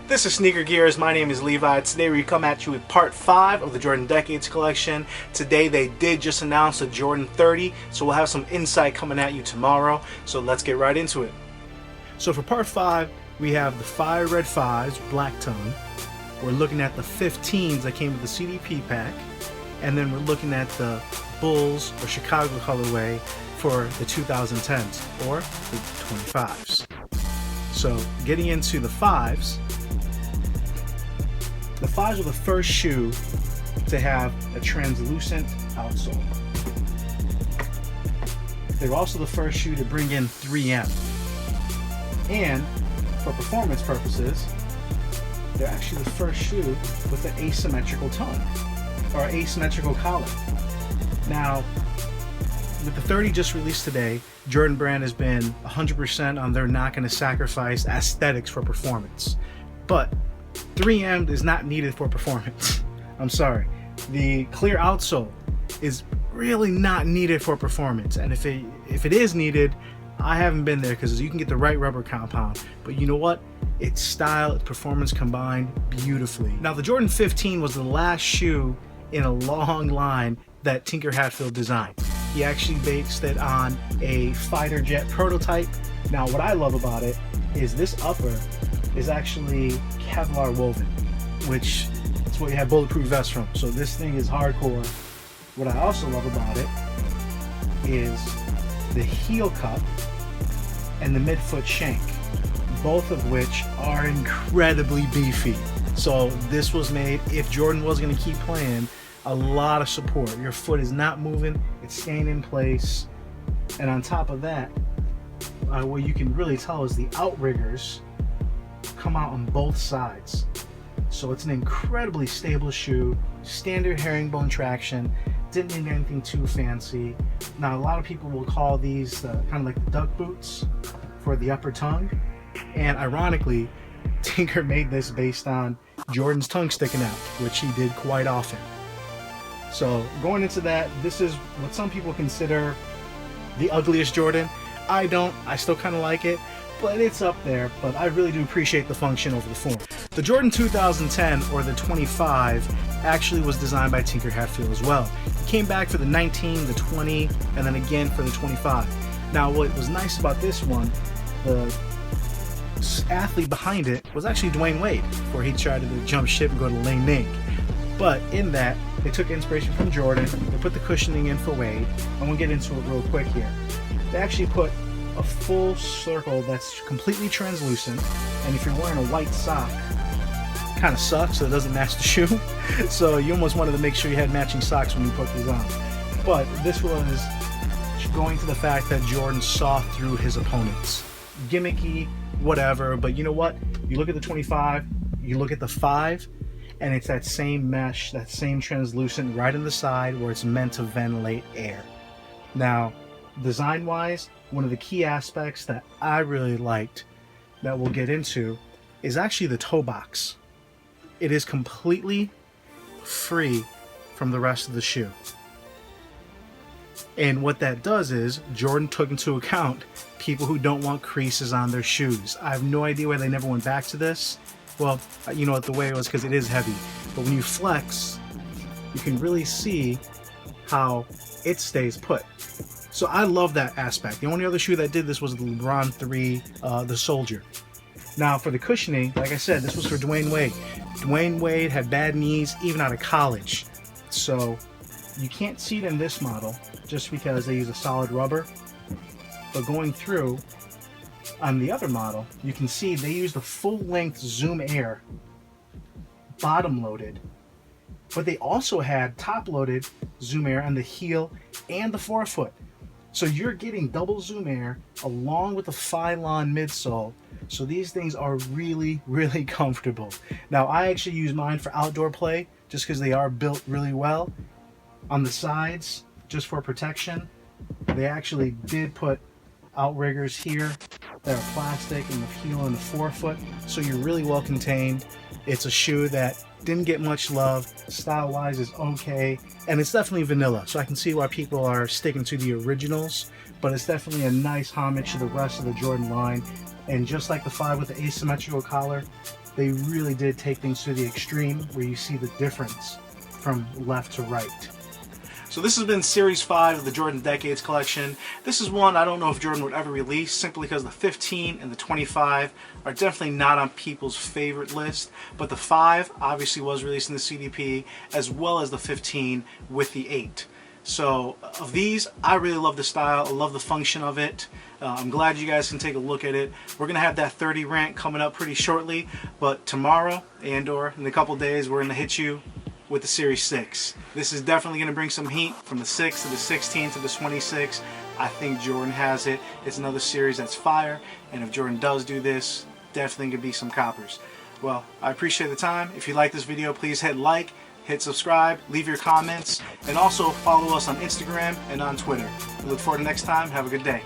This is Sneaker Gears. My name is Levi. Today we come at you with part 5 of the Jordan Decades collection. Today they did just announce the Jordan 30, so we'll have some insight coming at you tomorrow. So let's get right into it. So for part 5, we have the Fire Red 5s, black tone. We're looking at the 15s that came with the CDP pack. And then we're looking at the Bulls or Chicago colorway for the 2010s or the 25s. So getting into the 5s. The 5s were the first shoe to have a translucent outsole. They were also the first shoe to bring in 3M. And for performance purposes, they're actually the first shoe with an asymmetrical tongue or asymmetrical collar. Now, with the 30 just released today, Jordan Brand has been 100% on they're not going to sacrifice aesthetics for performance. But 3M is not needed for performance. I'm sorry. The clear outsole is really not needed for performance. And if it is needed, I haven't been there because you can get the right rubber compound. But you know what? It's style, it's performance combined beautifully. Now the Jordan 15 was the last shoe in a long line that Tinker Hatfield designed. He actually based it on a fighter jet prototype. Now what I love about it is this upper is actually Kevlar woven, which is what you have bulletproof vests from. So this thing is hardcore. What I also love about it is the heel cup and the midfoot shank, both of which are incredibly beefy. So this was made, if Jordan was going to keep playing, a lot of support. Your foot is not moving, it's staying in place. And on top of that, what you can really tell is the outriggers come out on both sides. So it's an incredibly stable shoe, standard herringbone traction, didn't need anything too fancy. Now a lot of people will call these kind of like the duck boots for the upper tongue, and ironically Tinker made this based on Jordan's tongue sticking out, which he did quite often. So going into that, this is what some people consider the ugliest Jordan. I don't. I still kind of like it, but it's up there. But I really do appreciate the function over the form. The Jordan 2010, or the 25, actually was designed by Tinker Hatfield as well. He came back for the 19, the 20, and then again for the 25. Now what was nice about this one, the athlete behind it was actually Dwayne Wade, where he tried to jump ship and go to Lane Ning. But in that, they took inspiration from Jordan, they put the cushioning in for Wade. I'm gonna get into it real quick here. They actually put a full circle that's completely translucent, and if you're wearing a white sock, it kind of sucks, so it doesn't match the shoe. So you almost wanted to make sure you had matching socks when you put these on. But this was going to the fact that Jordan saw through his opponents. Gimmicky, whatever, but you know what? You look at the 25, you look at the 5, and it's that same mesh, that same translucent right in the side where it's meant to ventilate air. Now, design-wise, one of the key aspects that I really liked that we'll get into is actually the toe box. It is completely free from the rest of the shoe. And what that does is Jordan took into account people who don't want creases on their shoes. I have no idea why they never went back to this. Well, you know what, the way it was because it is heavy. But when you flex, you can really see how it stays put. So I love that aspect. The only other shoe that did this was the LeBron 3, the Soldier. Now for the cushioning, like I said, this was for Dwayne Wade. Dwayne Wade had bad knees even out of college. So you can't see it in this model just because they use a solid rubber. But going through, on the other model, you can see they used a full-length Zoom Air, bottom-loaded, but they also had top-loaded Zoom Air on the heel and the forefoot. So you're getting double Zoom Air along with the Phylon midsole. So these things are really, really comfortable. Now I actually use mine for outdoor play just because they are built really well. On the sides, just for protection, they actually did put outriggers here that are plastic in the heel and the forefoot, so you're really well contained. It's a shoe that didn't get much love. Style wise is okay, and it's definitely vanilla, so I can see why people are sticking to the originals, but it's definitely a nice homage to the rest of the Jordan line. And just like the 5 with the asymmetrical collar, they really did take things to the extreme where you see the difference from left to right. So this has been Series 5 of the Jordan Decades collection. This is one I don't know if Jordan would ever release, simply because the 15 and the 25 are definitely not on people's favorite list, but the 5 obviously was released in the CDP, as well as the 15 with the 8. So of these, I really love the style, I love the function of it. I'm glad you guys can take a look at it. We're going to have that 30 rant coming up pretty shortly, but tomorrow and/or in a couple days, we're going to hit you with the Series 6. This is definitely going to bring some heat from the 6 to the 16 to the 26. I think Jordan has it. It's another series that's fire, and if Jordan does do this, definitely going to be some coppers. Well, I appreciate the time. If you like this video, please hit like, hit subscribe, leave your comments, and also follow us on Instagram and on Twitter. We look forward to next time. Have a good day.